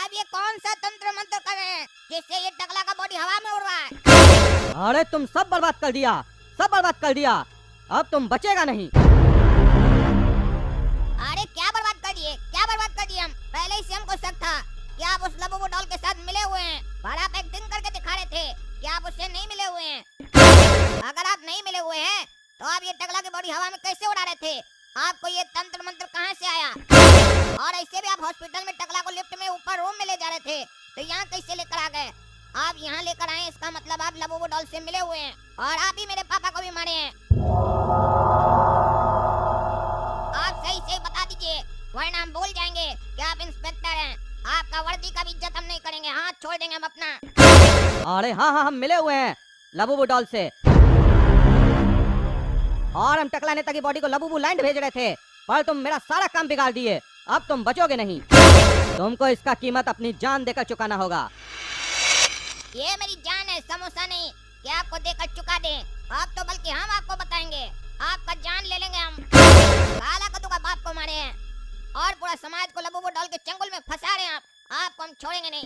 आप ये कौन सा तंत्र मंत्र कर रहे हैं जिससे ये टकला का बॉडी हवा में उड़ रहा है? अरे तुम सब बर्बाद कर दिया, सब बर्बाद कर दिया। अब तुम बचेगा नहीं। अरे क्या बर्बाद कर दिए, क्या बर्बाद कर दिए हम? पहले ही से हमको शक था कि आप उस लबोबो डॉल के साथ मिले हुए हैं, पर आप एक्टिंग करके दिखा रहे थे कि आप उससे नहीं मिले हुए हैं। अगर आप नहीं मिले हुए हैं तो आप ये टकला की बॉडी हवा में कैसे उड़ा रहे थे? आपको ये तंत्र मंत्र कहाँ से आया? और ऐसे भी आप हॉस्पिटल में टकला को लिफ्ट में ऊपर रूम में ले जा रहे थे, तो यहाँ कैसे लेकर आ गए? आप यहाँ लेकर आए, इसका मतलब आप लबोबो डॉल से मिले हुए हैं और आप ही मेरे पापा को भी मारे हैं। आप सही सही बता दीजिए, वरना हम भूल जाएंगे कि आप इंस्पेक्टर हैं। आपका वर्दी का भी इज्जत हम नहीं करेंगे, हाथ छोड़ देंगे हम अपना। अरे हाँ हाँ, हम मिले हुए हैं लबूबू डॉल से, और हम टकला नेता की बॉडी को लबूबू लैंड भेज रहे थे, पर तुम मेरा सारा काम बिगाड़ दिए। अब तुम बचोगे नहीं, तुमको इसका कीमत अपनी जान देकर चुकाना होगा। ये मेरी जान है, समोसा नहीं कि आपको देकर चुका दें। अब तो बल्कि हम आपको बताएंगे, आपका जान ले लेंगे हम। काला कद्दू का बाप को मारे हैं और पूरा समाज को लबूबू डॉल के चंगुल में फंसा रहे हैं। आपको हम छोड़ेंगे नहीं।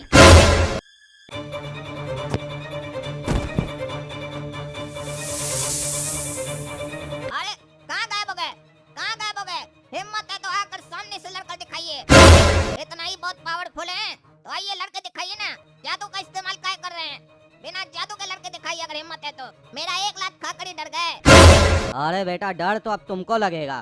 अरे कहाँ गायब हो गए, कहाँ गायब हो गए? हिम्मत है तो आकर सामने से लड़कर दिखाइए। इतना ही बहुत पावरफुल है तो आइए लड़के दिखाइए ना। जादू का इस्तेमाल क्या कर रहे हैं? बिना जादू के लड़के दिखाइए अगर हिम्मत है तो। मेरा 1 लाख खाकर ही डर गए। अरे बेटा, डर तो अब तुमको लगेगा।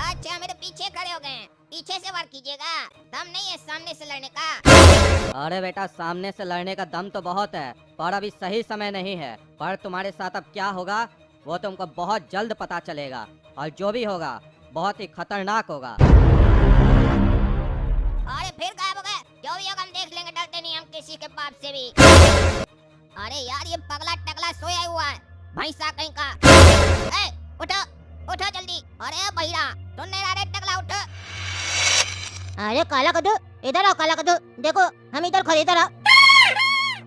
अच्छा, मेरे पीछे खड़े हो गए हैं, पीछे से वार कीजिएगा, दम नहीं है सामने से लड़ने का। अरे बेटा, सामने से लड़ने का दम तो बहुत है, पर अभी सही समय नहीं है। पर तुम्हारे साथ अब क्या होगा वो तुमको बहुत जल्द पता चलेगा, और जो भी होगा बहुत ही खतरनाक होगा। अरे फिर गायब हो गए? जो भी होगा हम देख लेंगे, डरते नहीं हम किसी के बाप से भी। अरे यार, ये पगला टकला सोया हुआ है, भैंसा कहीं का। ए, उठो उठो जल्दी। अरे बहिरा, सुन नहीं रहा रे? टकला उठो। अरे काला कद्दू, इधर आओ काला कद्दू, देखो हम इधर खड़े, इधर आओ।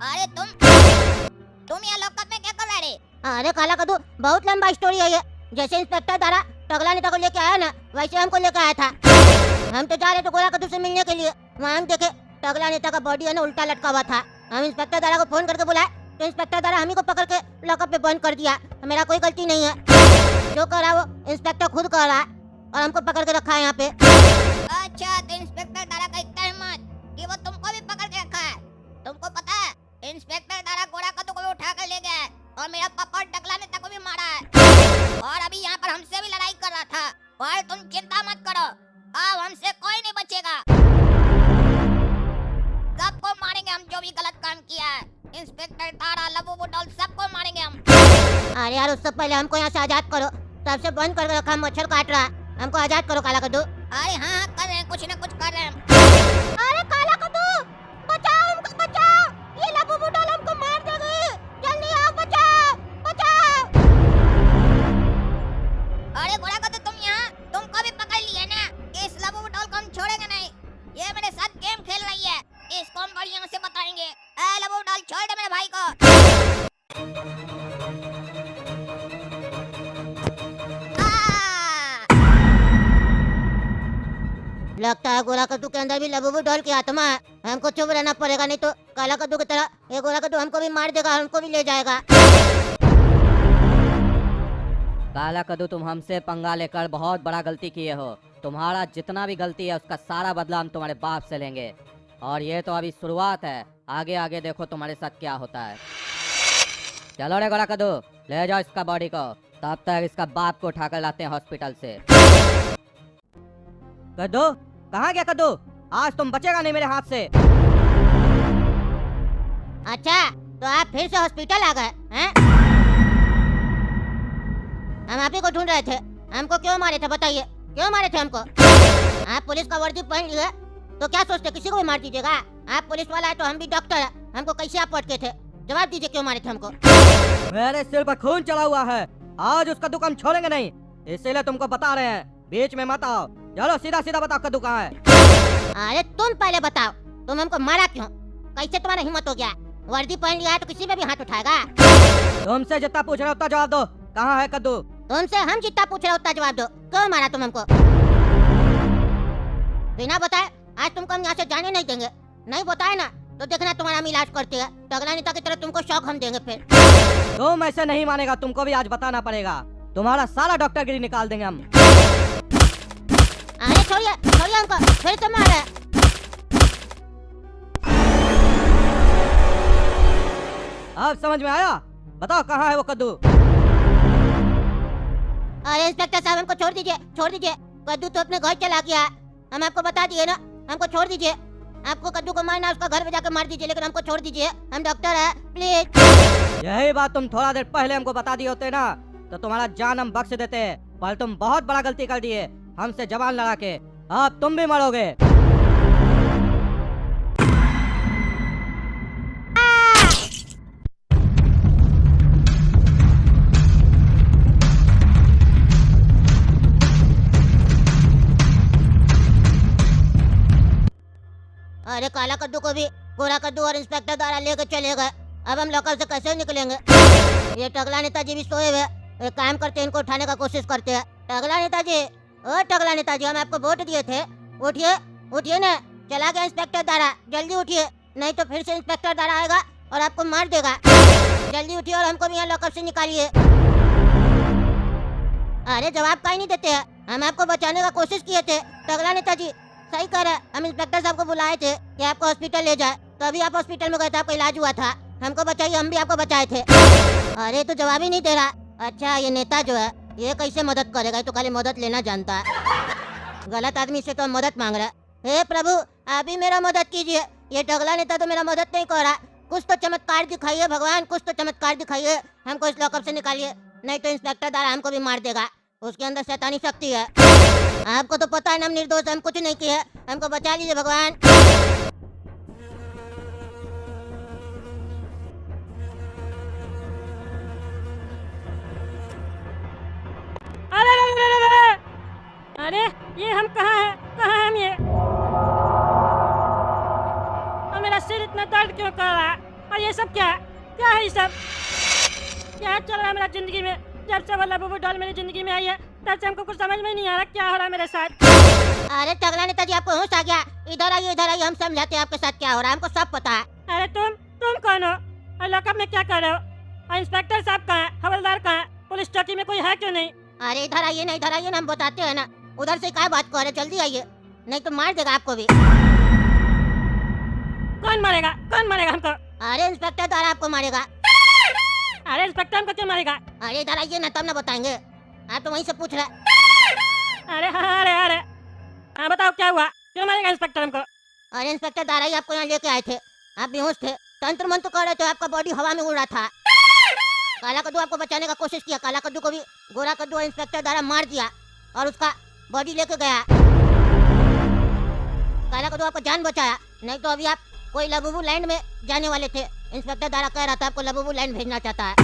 अरे तुम यहाँ लॉकअप में क्या कर रहे रे? अरे काला कद्दू, बहुत लंबा स्टोरी है ये। जैसे इंस्पेक्टर दारा टकला नेता को लेके आया ना, वैसे हमको लेके आया था। हम तो जा रहे थे गोला कद्दू से मिलने के लिए। वहाँ हम देखे टकला नेता का बॉडी है ना उल्टा लटका हुआ था। हम इंस्पेक्टर दारा को फोन करके बुलाए तो इंस्पेक्टर दारा हम ही को पकड़ के लॉकअप में बंद कर दिया। मेरा कोई गलती नहीं है, जो कर रहा है वो इंस्पेक्टर खुद कर रहा है, और हमको पकड़ के रखा है यहाँ पे। अच्छा, तो इंस्पेक्टर दारा का इतना हिम्मत कि वो तुमको भी पकड़ के रखा है। तुमको पता है इंस्पेक्टर दारा गोरा कद्दू को भी उठा कर ले गया है और मेरा पापा और टकला नेता को भी मारा है, और अभी यहाँ पर हमसे भी लड़ाई कर रहा था। पर तुम चिंता मत करो, अब हमसे कोई नहीं बचेगा। सबको मारेंगे हम जो भी गलत काम किया है। इंस्पेक्टर दारा, लबूबू डॉल, सबको मारेंगे हम। अरे यार, उससे पहले हमको यहाँ से आजाद करो। तब से बंद करके रखा, मच्छर काट रहा है। हमको आजाद करो काला कद्दू। अरे हाँ, कर रहे हैं, कुछ न कुछ कर रहे हैं हम। अरे काला कद्दू, बचाओ हमको, बचाओ, ये लबूबू डॉल हमको मार देगी। जल्दी आओ, बचाओ बचाओ। अरे गोरा कद्दू, तुमको भी पकड़ लिया ना। इस लबूबू डॉल को हम छोड़ेंगे नहीं। ये मेरे साथ गेम खेल रही है, इसको हम बढ़िया से बताएंगे। ए लबूबू डॉल, छोड़ दे मेरे भाई को। लगता है गोरा कद्दू के अंदर भी लबूबू डॉल की आत्मा है। हमको चुप रहना पड़ेगा, नहीं तो काला कद्दू की तरह ये गोरा कद्दू हमको भी मार देगा, हमको भी ले जाएगा। काला कद्दू, तुम हमसे पंगा लेकर बहुत बड़ा गलती किए हो। तुम्हारा जितना भी गलती है उसका सारा बदला हम तुम्हारे बाप से लेंगे, और ये तो अभी शुरुआत है। आगे आगे देखो तुम्हारे साथ क्या होता है। चलो रे गोरा कद्दू, ले जाओ इसका बॉडी को, तब तक इसका बाप को उठाकर लाते हैं हॉस्पिटल से। कद्दू, कहाँ गया कद्दू? आज तुम बचेगा नहीं मेरे हाथ से। अच्छा, तो आप फिर से हॉस्पिटल आ गए हैं? हम आप ही को ढूंढ रहे थे। हमको क्यों मारे थे बताइए, क्यों मारे थे हमको? आप पुलिस का वर्दी पहन लिए तो क्या सोचते किसी को भी मार दीजिएगा? आप पुलिस वाला है तो हम भी डॉक्टर है, हमको कैसे आप पटके थे? जवाब दीजिए, क्यों मारे थे हमको? मेरे सिर पर खून चला हुआ है, आज उसका दुकान छोड़ेंगे नहीं, इसीलिए तुमको बता रहे हैं, बीच में मत आओ। चलो सीधा सीधा बताओ कद्दू कहाँ है? अरे तुम पहले बताओ, तुम हमको मारा क्यों? कैसे तुम्हारा हिम्मत हो गया? वर्दी पहन लिया है तो किसी पे भी हाथ उठाएगा? तुमसे जितना पूछ रहे हो उतना जवाब दो, कहाँ है कद्दू? तुमसे हम जितना पूछ रहे उतना जवाब दो। क्यों मारा तुम हमको? बिना बताए आज तुमको हम यहाँ से जाने नहीं देंगे। नहीं बताए ना तो देखना तुम्हारा हम इलाज करते हैं। टकला नेता की तरह तुमको शौक हम देंगे फिर। तुम ऐसे नहीं मानेगा, तुमको भी आज बताना पड़ेगा। तुम्हारा सारा डॉक्टरगिरी निकाल देंगे हम। अरे छोड़िए छोड़िए हमको, फिर से मारे। अब समझ में आया? बताओ कहाँ है वो कद्दू? अरे इंस्पेक्टर साहब हमको छोड़ दीजिए, छोड़ दीजिए। कद्दू तो अपने घर चला गया। हम आपको बता दिए ना, हमको छोड़ दीजिए। आपको कद्दू को मारना उसका घर में जाकर मार दीजिए, लेकिन हमको छोड़ दीजिए। हम डॉक्टर हैं, प्लीज। यही बात तुम थोड़ा देर पहले हमको बता दिए होते ना तो तुम्हारा जान हम बख्श देते। पर तुम बहुत बड़ा गलती कर दिए हमसे जबान लड़ा के। अब तुम भी मरोगे। अरे काला कद्दू को भी गोरा कद्दू और इंस्पेक्टर द्वारा लेकर चले गए। अब हम लॉकअप से कैसे निकलेंगे? ये टकला नेताजी भी सोए हुए। एक काम करते हैं, इनको उठाने का कोशिश करते हैं। टकला नेताजी, ओ टकला नेताजी, हम आपको वोट दिए थे। उठिए उठिए ना। चला गया इंस्पेक्टर द्वारा, जल्दी उठिए, नहीं तो फिर से इंस्पेक्टर द्वारा आएगा और आपको मार देगा। जल्दी उठिए और हमको भी यहाँ लॉकअप से निकालिए। अरे जवाब का ही नहीं देते हैं। हम आपको बचाने का कोशिश किए थे। टकला नेताजी सही कह रहा है, हम इंस्पेक्टर साहब को बुलाए थे कि आपको हॉस्पिटल ले जाए, तभी आप हॉस्पिटल में गए थे, आपका इलाज हुआ था। हमको बचाइए, हम भी आपको बचाए थे। अरे तो जवाब ही नहीं दे रहा। अच्छा ये नेता जो है ये कैसे मदद करेगा? ये तो खाली मदद लेना जानता है। गलत आदमी से तो मदद मांग रहा है। हे प्रभु आप ही मेरा मदद कीजिए। ये टकला नेता तो मेरा मदद नहीं कर रहा। कुछ तो चमत्कार दिखाइए भगवान, कुछ तो चमत्कार दिखाइए। हमको इस लॉकअप से निकालिए, नहीं तो इंस्पेक्टर द्वारा हमको भी मार देगा। उसके अंदर शैतानी शक्ति है। आपको तो पता है ना हम निर्दोष, हम कुछ नहीं किए। हमको बचा लीजिए भगवान। अरे अरे अरे अरे अरे! अरे ये हम कहाँ हैं? कहाँ हैं हम ये? और मेरा सिर इतना दर्द क्यों कर रहा है? और ये सब क्या है? क्या है ये सब? क्या चल रहा है मेरा जिंदगी में? जब से वो लबूबू डॉल मेरी जिंदगी में आई है तब से हमको कुछ समझ में नहीं आ रहा क्या हो रहा है मेरे साथ। अरे टकला नेताजी आपको होश आ गया? इधर आइए, इधर आइए, हम समझाते हैं आपके साथ क्या हो रहा है। हमको सब पता है। अरे तुम कौन हो? और लॉकअप में क्या कर रहे हो? और इंस्पेक्टर साहब कहाँ है? हवलदार कहाँ है? पुलिस चौकी में कोई है क्यों नहीं? अरे इधर आइए ना, इधर आइए ना, हम बताते हैं ना। उधर से क्या बात कर रहे? जल्दी आइए, नहीं तो मार देगा आपको भी। कौन मारेगा? कौन मारेगा हमको? अरे इंस्पेक्टर द्वारा आपको मारेगा। अरे इंस्पेक्टर हमको क्यों मारेगा? अरे इधर आइए ना, तब ना बताएंगे। आप तो वहीं से पूछ रहे। अरे हाँ अरे अरे हाँ बताओ क्या हुआ? क्यों मारेगा इंस्पेक्टर हमको? अरे इंस्पेक्टर दारा ही आपको यहाँ लेके आए थे। आप बेहोश थे, तंत्र मंत्र कर रहे थे, आपका बॉडी हवा में उड़ रहा था। काला कद्दू आपको बचाने का कोशिश किया। काला कद्दू को भी गोरा कद्दू और इंस्पेक्टर द्वारा मार दिया और उसका बॉडी लेके गया। काला कद्दू आपको जान बचाया, नहीं तो अभी आप कोई लबूबू लैंड में जाने वाले थे। इंस्पेक्टर द्वारा कह रहा था आपको लबूबू लैंड भेजना चाहता है।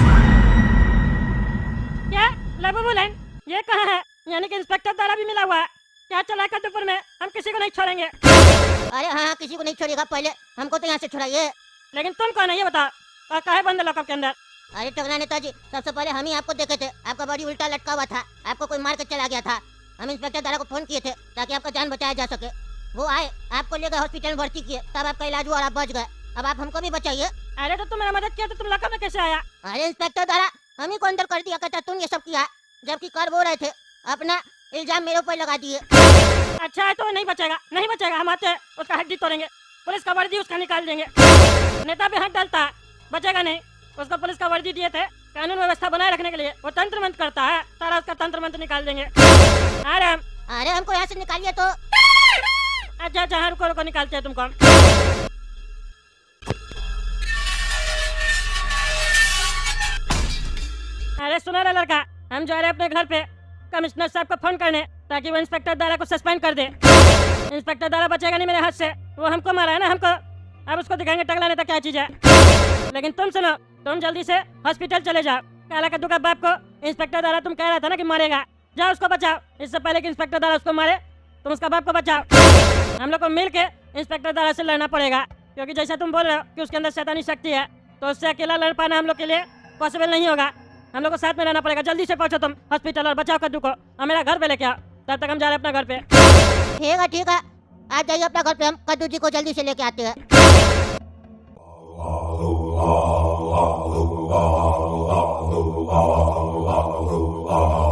क्या लबूबू लैंड? ये कहाँ है? यानी कि इंस्पेक्टर द्वारा भी मिला हुआ है। क्या चला कद्दूपुर में? हम किसी को नहीं छोड़ेंगे। अरे हाँ किसी को नहीं छोड़ेगा, पहले हमको तो यहाँ से छुड़ाइए। लेकिन तुम कौन है ये बताओ, और काहे बंद लॉकअप के अंदर? अरे टकला नेताजी, सबसे पहले हम ही आपको देखे थे। आपका बॉडी उल्टा लटका हुआ था, आपको कोई मार के चला गया था। हम इंस्पेक्टर दारा को फोन किए थे ताकि आपका जान बचाया जा सके। वो आए, आपको ले गए हॉस्पिटल में भर्ती किए, तब आपका इलाज हुआ और आप बच गए। अब आप हमको भी बचाइए। अरे तो तुम मेरा मदद किया तो तुम लॉकअप में कैसे आया? अरे इंस्पेक्टर दारा हम ही को अंदर कर दिया, कहता तुम ये सब किया, जबकि कर वो रहे थे। अपना इल्जाम मेरे ऊपर लगा दिए। अच्छा है तो नहीं बचेगा, नहीं बचेगा। हम आते हैं उसका हड्डी तोड़ेंगे, पुलिस का वर्दी उसका निकाल देंगे। नेता पे हाथ डालता है, बचेगा नहीं। उसको पुलिस का वर्दी दिए थे कानून व्यवस्था बनाए रखने के लिए, वो तंत्र मंत्र करता है, सारा उसका तंत्र मंत्र निकाल देंगे। अरे हमको यहाँ से निकालिए तो। अच्छा अच्छा हाँ, रुको रुको, निकालते हैं तुमको हम। अरे सुनो रे लड़का, हम जा रहे हैं अपने घर पे कमिश्नर साहब को फोन करने ताकि वो इंस्पेक्टर दारा को सस्पेंड कर दे। इंस्पेक्टर दारा बचेगा नहीं मेरे हाथ से, वो हमको मारा है ना हमको। अब उसको दिखाएंगे टकला नेता क्या चीज है। लेकिन तुम सुनो, तुम जल्दी से हॉस्पिटल चले जाओ। काला कद्दू का बाप को इंस्पेक्टर दारा तुम कह रहा था ना कि मारेगा, जाओ उसको बचाओ। इससे पहले कि इंस्पेक्टर दारा उसको मारे तुम उसका बाप को बचाओ। हम लोग को मिल के इंस्पेक्टर दारा से लड़ना पड़ेगा, क्योंकि जैसा तुम बोल रहे हो कि उसके अंदर शैतानी शक्ति है, तो उससे अकेला लड़ पाना हम लोग के लिए पॉसिबल नहीं होगा। हम लोग को साथ में रहना पड़ेगा। जल्दी से पहुंचो तुम हॉस्पिटल और बचाओ कद्दू को और मेरा घर पे लेके आओ। तब तक हम जा रहे हैं अपना घर पे। ठीक है आप जाइए अपना घर पे, हम कद्दू जी को जल्दी से लेके आते हैं। Oh